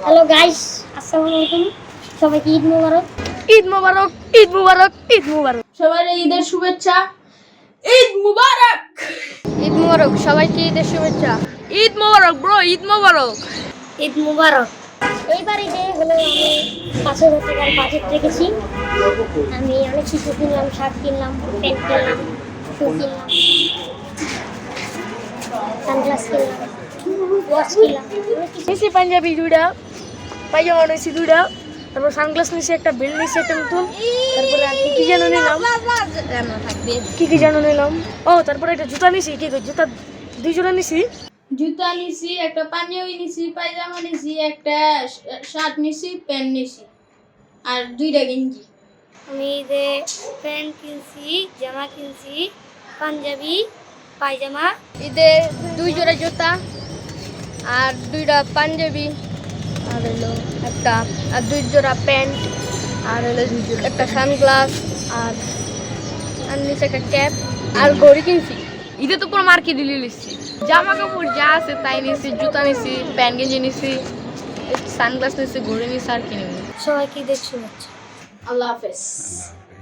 Hello guys, আসসালামু আলাইকুম। সবাইকে ঈদ মোবারক। ঈদ মোবারক, ঈদ মোবারক, ঈদ মোবারক। সবাই ঈদের শুভেচ্ছা। ঈদ মুবারক। ঈদ মোবারক, সবাইকে ঈদের শুভেচ্ছা। ঈদ মোবারক ব্রো, ঈদ মোবারক। ঈদ মোবারক। এইবার ঈদে হলো আমি 5,000 টাকার বাজেট রেখেছি। আমি অনেক কিছু কিনলাম, শার্ট কিনলাম, প্যান্ট কিনলাম, শু কিনলাম, সানগ্লাস কিনলাম, ওয়াচ কিনলাম, অনেক কিছু। নিছি পাঞ্জাবি দুইটা, পায়জামা নিছি দুইটা, তারপর সানগ্লাস নিছি একটা, বেল্ট নিছি একটা নতুন, তারপরে আর কি যেন নিলাম, কি যেন নিলাম। ও তারপরে একটা জুতা নিছি, জুতা 2 জোড়া নিছি। জুতা নিছি, একটা পাঞ্জাবি নিছি, পায়জামা নিছি, একটা শার্ট নিছি, প্যান্ট নিছি আর 2টা গেঞ্জি। আমি ঈদে প্যান্ট কিনছি, জামা কিনছি, পাঞ্জাবি, পায়জামা। ঈদে 2 জোড়া জুতা আর 2টা পাঞ্জাবি আর হলো একটা আর 2 জোড়া প্যান্ট আর হলো একটা সানগ্লাস আর নিচে একটা ক্যাপ আর ঘড়ি কিনছি। ঈদে তো পুরো মার্কেট দিলি লিখছি, জামা কাপড় যা আছে তাই নিছি, জুতা নিছি, প্যান্ট গেঞ্জি নিছি, সানগ্লাস নিছি, ঘড়ি নিছি আর কিনে। সবাইকে ঈদের শুভেচ্ছা। আল্লাহ হাফেজ।